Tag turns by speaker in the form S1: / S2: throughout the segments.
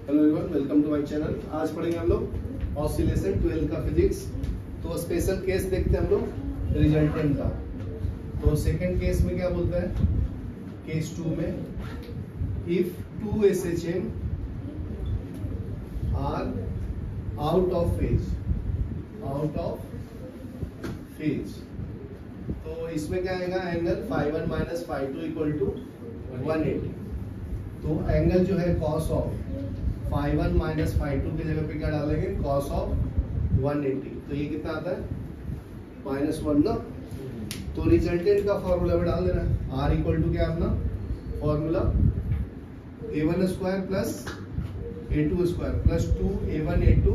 S1: Hello everyone, welcome to my channel. आज पढ़ेंगे हम लोग ऑसिलेशन 12 का फिजिक्स। तो स्पेशल केस देखते हैं हम लोग रिजल्टेंट का। तो सेकंड केस में क्या बोलता है, केस 2 में if 2 SHM are out of phase, तो इसमें क्या आएगा, एंगल ∅1 माइनस ∅2 इक्वल टू 180। तो एंगल जो है कॉस ऑफ ∅1 माइनस ∅2 की जगह पे क्या डालेंगे, कॉस ऑफ 180। तो ये कितना आता है, -1 ना। तो रिजल्टेंट का फॉर्मूला में डाल देना है, R इक्वल टू क्या अपना formula A1 square plus A2 square plus 2A1 A2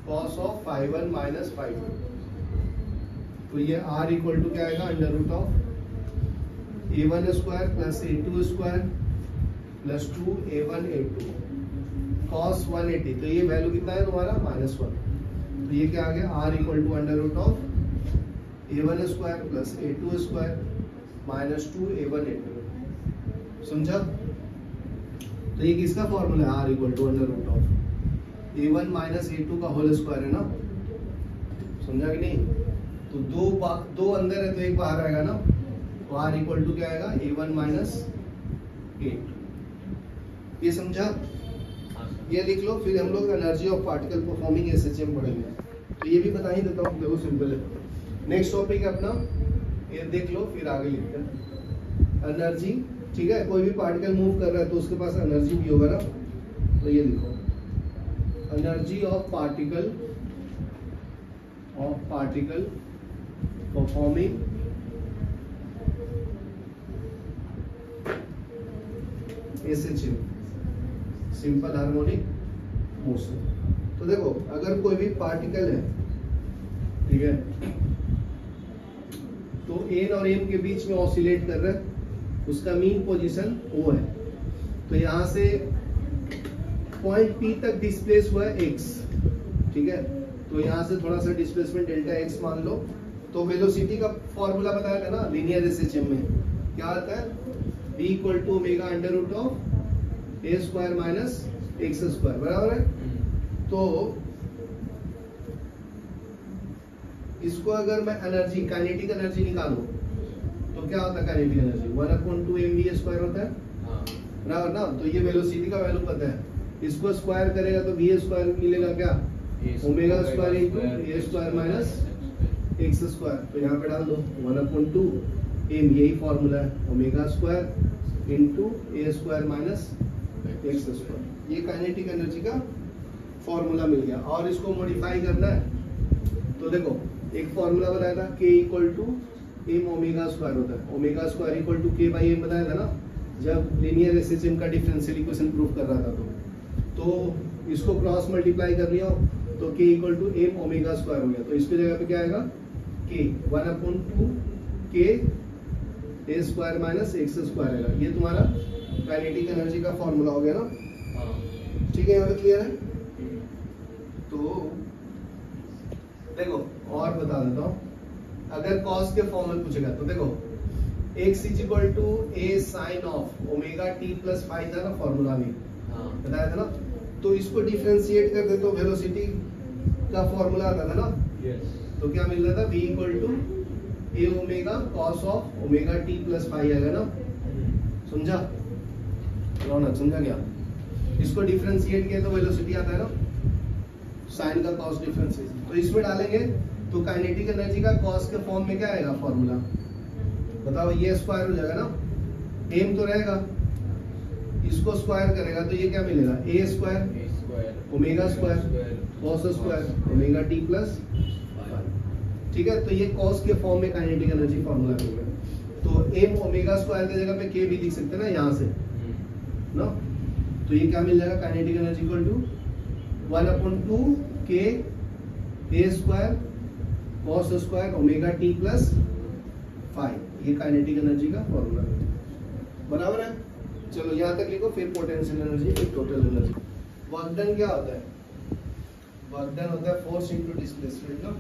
S1: cos of ∅1 minus ∅2। तो ये R इक्वल टू क्या आएगा, under root of A1 square plus A2 square plus 2A1 A2 cos 180। तो ये वैल्यू कितना है तुम्हारा, -1। तो ये क्या आ गया, R equal to under root of A1 square plus A2 square minus 2A1 A2। समझा? तो ये किसका फॉर्मूला है, R equal to under root of A1 minus A2 का होल स्क्वायर है ना। समझा कि नहीं? तो दो अंदर है तो एक बाहर आएगा ना। तो R इक्वल टू क्या आएगा, A1 माइनस A2। ये समझा? ये लिख लो। फिर हम लोग energy of particle performing SHM पढ़ेंगे। तो ये भी बता ही देता हूँ, देखो सिंपल है। नेक्स्ट टॉपिक है अपना, ये देख लो, फिर आगे लिखते हैं एनर्जी। ठीक है, कोई भी पार्टिकल मूव कर रहा है तो उसके पास एनर्जी भी होगा ना। तो ये लिखो, energy of particle performing SHM, simple harmonic motion. तो देखो, अगर कोई भी पार्टिकल है, ठीक है, तो N और M के बीच में ऑसिलेट कर रहा है, उसका मीन पोजीशन O है। तो यहां से पॉइंट P तक डिस्प्लेस हुआ है x, ठीक है। तो यहां से थोड़ा सा डिस्प्लेसमेंट डेल्टा x मान लो। तो वेलोसिटी का फॉर्मूला बताया था ना लीनियर SHM में, क्या आता है, v equal to omega under root of a square minus x square, बराबर है। तो इसको अगर मैं एनर्जी, काइनेटिक एनर्जी निकालूं तो क्या होता है, काइनेटिक एनर्जी 1/2 mv स्क्वायर होता है, बराबर ना। तो ये वेलोसिटी का वैल्यू पता है, इसको स्क्वायर करेगा तो v स्क्वायर मिलेगा क्या, omega square into a square minus x square. तो यहाँ पे डाल दो 1/2 m, यही फॉर्मूला है, omega square into a square minus x square. ये काइनेटिक एनर्जी का फॉर्मूला मिल गया। और इसको मॉडिफाई करना है तो देखो, एक फॉर्मूला बताया था k equal to m omega square होता है, omega square equal to k by m बताया था ना, जब लीनियर SHM का डिफरेंशियल इक्वेशन प्रूव कर रहा था। तो इसको क्रॉस मल्टीप्लाई कर लिया तो k equal to m omega square हो गया। तो इसकी जगह पे क्या आएगा, k 1/2 k a square minus x square आएगा। ये तुम्हारा काइनेटिक एनर्जी का फॉर्मूला हो गया ना। ठीक है, यहाँ पे क्लियर है? तो देखो और बता देता हूँ, अगर कॉस के फॉर्म में पूछेगा तो देखो x is equal to a sine of omega t plus five था ना फॉर्मूला में, बताया था ना। तो इसको डिफरेंशिएट करते तो वेलोसिटी का फॉर्मूला आता था ना। तो क्या मिल रहा था, v equal to a omega cos of omega t plus five आएगा ना। समझा? रौनक समझा क्या? इसको डिफरेंशिएट किया तो वेलोसिटी आता है ना, साइन का कॉस डिफरेंशिएशन। तो इसमें डालेंगे तो काइनेटिक एनर्जी का कॉस के फॉर्म में क्या आएगा फॉर्मूला, बताओ। ये स्क्वायर हो जाएगा ना, m तो रहेगा, इसको स्क्वायर करेगा तो ये क्या मिलेगा, a square omega square cos square omega t plus. ठीक है, तो ये कॉस के फॉर्म में काइनेटिक एनर्जी फॉर्मूला हो गया। तो m ओमेगा स्क्वायर की जगह पे k भी लिख सकते हैं ना यहाँ से ना। तो ये क्या मिल जाएगा, kinetic energy equal to 1/2 k a square cos square omega t plus 5। ये काइनेटिक एनर्जी का फॉर्मूला है, बराबर है। चलो यहाँ तक लिखो। फिर पोटेंशियल एनर्जी, फिर टोटल एनर्जी। वर्क डन क्या होता है, वर्क डन होता है फोर्स इनटू डिस्प्लेसमेंट ना।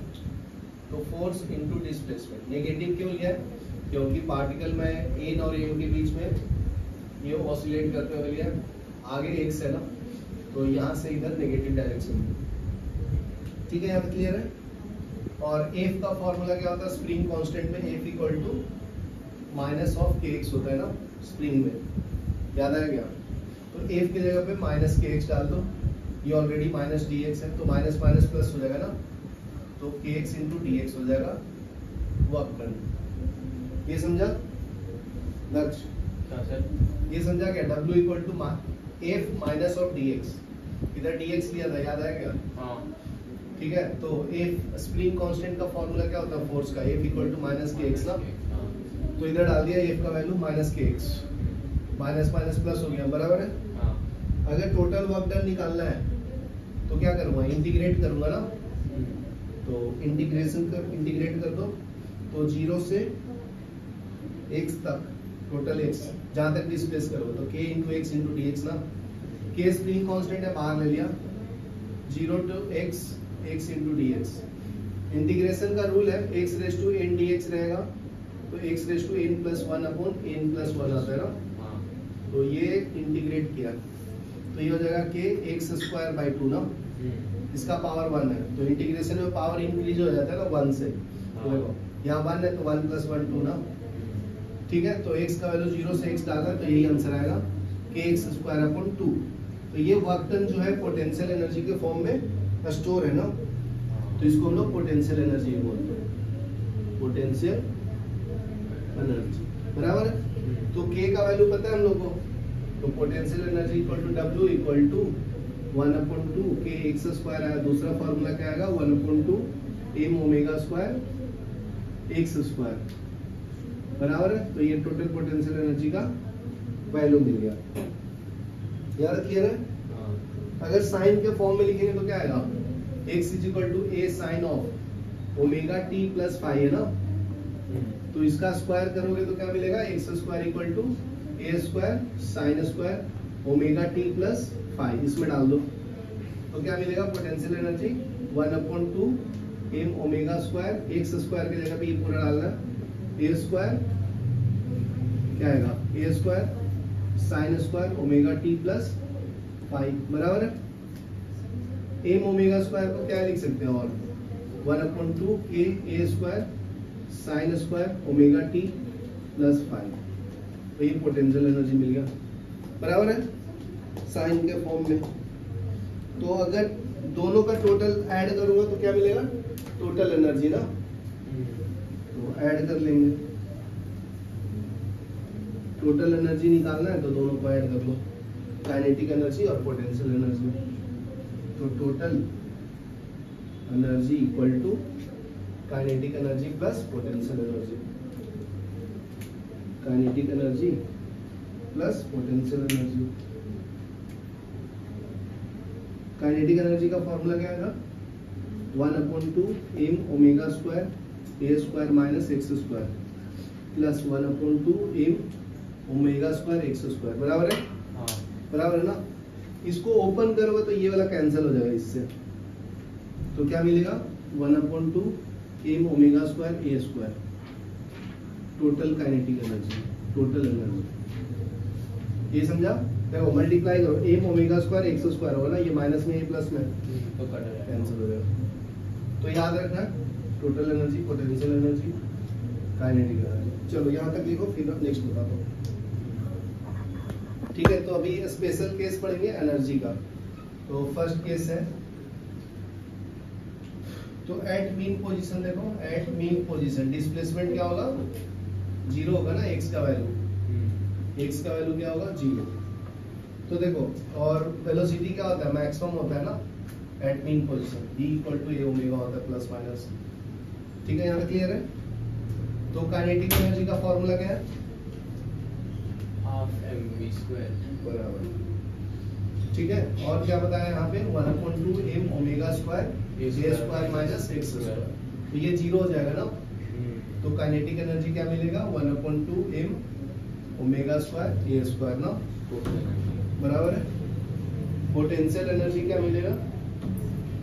S1: तो फोर्स इनटू डिस्प्लेसमेंट नेगेटिव क्यों लिया है, क्योंकि पार्टिकल में N और M के बीच में ये ऑसिलेट करते हुए लिया, आगे x है ना, तो यहाँ से इधर नेगेटिव डायरेक्शन में। ठीक है, यहाँ तक क्लियर है। और एफ का फॉर्मूला क्या होता है स्प्रिंग कांस्टेंट में, F equal to minus of K X होता है ना स्प्रिंग में, याद आया क्या? तो एफ की जगह पे माइनस के एक्स डाल दो, ये ऑलरेडी माइनस डी एक्स है तो माइनस माइनस प्लस हो जाएगा ना, तो के एक्स इंटू डी एक्स हो जाएगा वर्क डन। ये समझा लक्ष्य?
S2: हाँ सर।
S1: ये समझा क्या? W equal to F minus of D X, इधर डी एक्स लिया था, याद आया क्या?
S2: हाँ।
S1: ठीक है, तो एफ स्प्रिंग कांस्टेंट का फॉर्मूला क्या होता है फोर्स का, F equal to minus K X ना, तो इधर डाल दिया एफ का value minus K X, minus minus plus हो गया, बराबर है।
S2: हाँ।
S1: अगर टोटल वर्क डन निकालना है तो क्या करूंगा, इंटीग्रेट करूंगा ना, तो इंटीग्रेट कर दो, तो 0 से x तक टोटल x जहां तक डिस्प्लेस करो तो k into X into D X ना, k स्प्रिंग कांस्टेंट है बाहर ले लिया, 0 to x x into D X. Integration का रूल है x raise to n dx रहेगा, तो x raise to n plus 1 upon n plus 1 आता है ना, तो ये इंटीग्रेट किया तो ये हो जाएगा k x स्क्वायर बाई 2 ना, इसका पावर 1 है तो इंटीग्रेशन में पावर इंक्रीज हो जाता है ना 1 से, देखो यहाँ 1 है तो 1 प्लस 1 2 ना। ठीक है, तो x का वैल्यू 0 से x डाला तो यही आंसर आएगा k x स्क्वायर अपॉन 2। तो ये वर्क डन जो है पोटेंशियल एनर्जी के फॉर्म में स्टोर है ना, तो इसको हम लोग पोटेंशियल एनर्जी बोलते हैं, पोटेंशियल एनर्जी, बराबर है। तो k का वैल्यू पता है हम लोग को, तो potential energy equal to W equal to 1/2 k x square आया, दूसरा फॉर्मूला क्या आएगा 1/2 m omega square x square, बराबर है। तो ये टोटल पोटेंशियल एनर्जी का वैल्यू मिल गया, याद क्लियर है। अगर साइन के फॉर्म में लिखेंगे तो क्या आएगा, x is equal to a sine of omega t plus phi है ना, तो इसका स्क्वायर करोगे तो क्या मिलेगा, x square equal to a square sine square omega t plus phi, इसमें डाल दो तो क्या मिलेगा, potential energy 1/2 m omega square, x square की जगह पे ये पूरा डालना है, a स्क्वायर क्या आएगा, a square sine square omega t plus phi, बराबर है। m ओमेगा स्क्वायर को क्या लिख सकते हैं, और 1/2 k a square sine square omega t plus phi, तो ये पोटेंशियल एनर्जी मिल गया, बराबर है, साइन के फॉर्म में। तो अगर दोनों का टोटल ऐड करूंगा तो क्या मिलेगा, टोटल एनर्जी ना, तो ऐड कर लेंगे, टोटल एनर्जी निकालना है तो दोनों को ऐड कर लो, काइनेटिक एनर्जी और पोटेंशियल एनर्जी। तो total energy equal to kinetic energy plus potential energy, kinetic energy plus potential energy. Kinetic energy का फॉर्मूला क्या है, 1/2 m omega square a square minus x square plus 1/2 m omega square x square, बराबर है। हाँ। बराबर है ना। इसको ओपन करोगे तो ये वाला कैंसिल हो जाएगा इससे, तो क्या मिलेगा 1/2 m omega square a square, total kinetic energy, total energy. ये समझा? देखो मल्टीप्लाई करो, m omega square x square होगा ना, ये माइनस में ये प्लस में तो कट जाएगा, कैंसिल हो जाएगा। तो याद रखना total energy, potential energy, kinetic energy. चलो यहाँ तक लिखो, फिर नेक्स्ट बताता हूँ। ठीक है, तो अभी स्पेशल केस पढ़ेंगे एनर्जी का। तो फर्स्ट केस है, तो एट मीन पोजीशन देखो, एट मीन पोजीशन डिस्प्लेसमेंट क्या होगा, 0 होगा ना, x का वैल्यू, x का वैल्यू क्या होगा 0। तो देखो, और वेलोसिटी क्या होता है, मैक्सिमम होता है ना at mean position, v equal to a omega होता है प्लस माइनस। ठीक है, यहाँ तक क्लियर है। तो काइनेटिक एनर्जी का फॉर्मूला क्या है,
S2: हाफ mv स्क्वायर,
S1: बराबर। ठीक है, और क्या बताया यहाँ पे 1/2 m omega square a square minus x square, तो ये 0 हो जाएगा ना, तो काइनेटिक एनर्जी क्या मिलेगा 1/2 m omega square a square ना, बराबर है। पोटेंशियल एनर्जी क्या मिलेगा,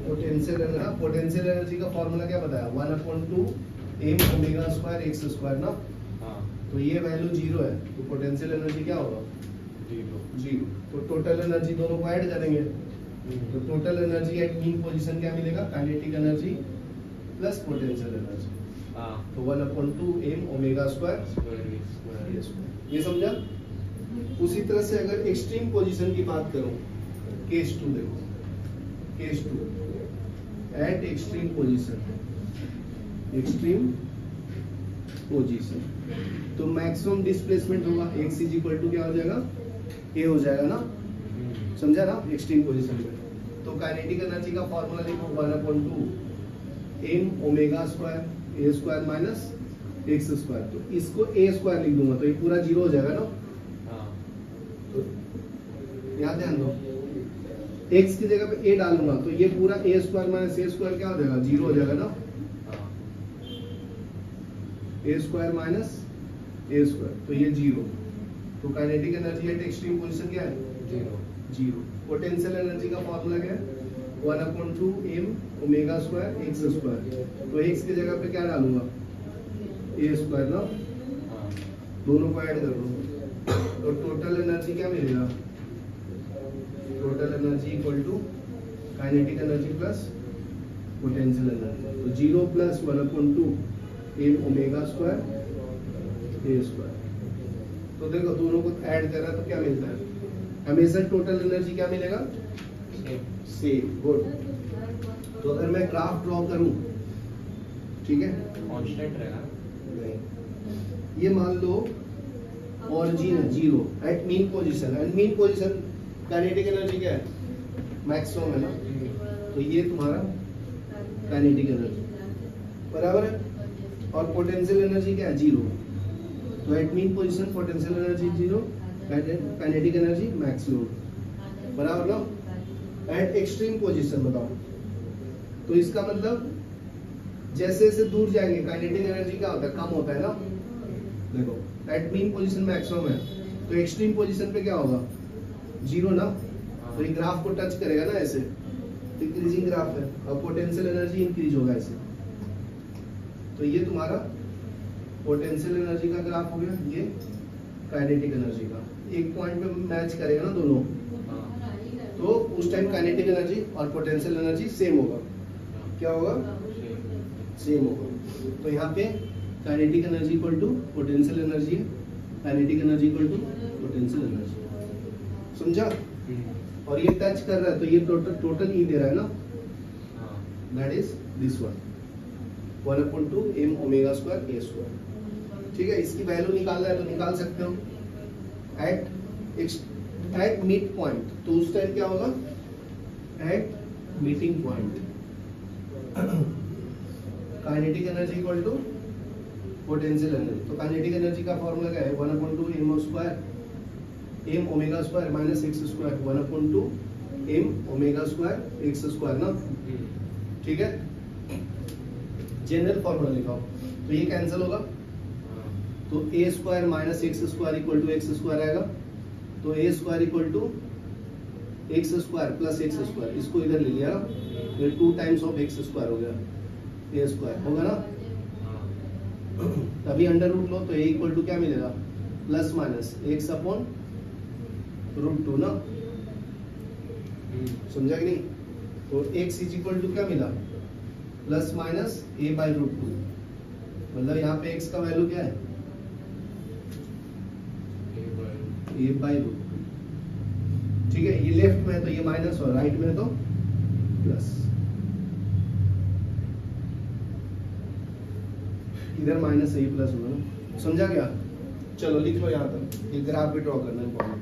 S1: पोटेंशियल एनर्जी का फॉर्मूला क्या बताया 1/2 m omega square x square ना, तो ये वैल्यू 0 है, तो पोटेंशियल एनर्जी क्या होगा 0। तो टोटल एनर्जी दोनों को ऐड करेंगे तो total energy at mean position क्या मिलेगा, kinetic energy plus potential energy, तो 1/2 m ओमेगा स्क्वायर, ये समझा। उसी तरह से अगर एक्सट्रीम पोजीशन की बात करूं, केस 2 देखो, case 2 eight extreme position, extreme position, तो मैक्सिमम डिस्प्लेसमेंट होगा x इक्वल टू क्या हो जाएगा, a हो जाएगा ना, समझा ना, एक्सट्रीम पोजीशन में। तो काइनेटिक एनर्जी का फॉर्मूला लिखो 1/2 m omega square a square minus x square, तो इसको a स्क्वायर लिख दूंगा तो ये पूरा 0 हो जाएगा ना। तो यहाँ ध्यान दो, x की जगह पे a डालूंगा तो ये पूरा a square minus a square क्या हो जाएगा, 0 हो जाएगा ना, a square minus a square, तो ये 0। तो kinetic energy at extreme position क्या है, 0। पोटेंशियल एनर्जी का फॉर्मूला क्या है, 1/2 m omega square x square, तो x की जगह पे क्या डालूंगा, a स्क्वायर ना, दोनों को ऐड कर दो, तो टोटल एनर्जी क्या मिलेगा, total energy equal to kinetic energy plus potential energy, तो 0 plus 1/2 m omega square a square. तो देखो दोनों को ऐड कर रहा है तो क्या मिलता है, हमेशा टोटल एनर्जी क्या मिलेगा, सेम, गुड। तो अगर मैं ग्राफ ड्रॉ करूं, ठीक है,
S2: कांस्टेंट रहेगा,
S1: नहीं, ये मान लो ऑरिजिन है 0 at mean position, and mean position kinetic energy क्या है, मैक्सिमम है ना, तो ये तुम्हारा काइनेटिक एनर्जी बराबर है, और पोटेंशियल एनर्जी क्या है, 0, तो at mean position potential energy 0, kinetic energy maximum, बराबर ना। एट एक्सट्रीम पोजीशन बताओ, तो इसका मतलब जैसे जैसे दूर जाएंगे काइनेटिक एनर्जी क्या होता है, कम होता है ना। देखो एट मीन पोजीशन मैक्सिमम है, तो एक्सट्रीम पोजीशन पे क्या होगा, 0 ना, तो ये ग्राफ को टच करेगा ना ऐसे, इंक्रीजिंग ग्राफ है, और पोटेंशियल एनर्जी इंक्रीज होगा ऐसे, तो ये तुम्हारा पोटेंशियल एनर्जी का ग्राफ हो गया, ये काइनेटिक एनर्जी का, एक पॉइंट पे मैच करेगा ना दोनों, तो उस टाइम काइनेटिक एनर्जी और पोटेंशियल एनर्जी सेम होगा, क्या होगा, सेम होगा। तो यहाँ पे kinetic energy equal to potential energy है, kinetic energy equal to potential energy, समझा। और ये टच कर रहा है तो ये टोटल ई दे रहा है ना, that is this one 1/2 m omega square a square, ठीक है। इसकी वैल्यू निकालना है तो निकाल सकते हो एट मिड पॉइंट, तो उस टाइम क्या होगा, at meeting point kinetic energy equal to potential energy, तो काइनेटिक एनर्जी का फॉर्मूला क्या है, 1/2 m square m omega square minus x square, 1/2 m omega square x square ना, ठीक है। जनरल फॉर्मूला लिखाओ, तो ये कैंसिल होगा, तो a square minus x square equal to x square आएगा, तो a square equal to x square plus x square, इसको इधर ले लिया ना, तो 2 टाइम्स ऑफ x स्क्वायर हो गया, a स्क्वायर होगा ना, तभी अंडर रूट लो तो a इक्वल टू क्या मिलेगा, प्लस माइनस x अपॉन √2 ना, समझा कि नहीं। तो x इज इक्वल टू क्या मिला, प्लस माइनस a बाई √2, मतलब यहाँ पे x का वैल्यू क्या है, a बाई √2, ठीक है। ये लेफ्ट में है तो ये माइनस और राइट में है तो प्लस, इधर माइनस है, ये प्लस होगा ना, समझा क्या। चलो लिख लो यहाँ तक, ये ग्राफ भी ड्रॉ करना है।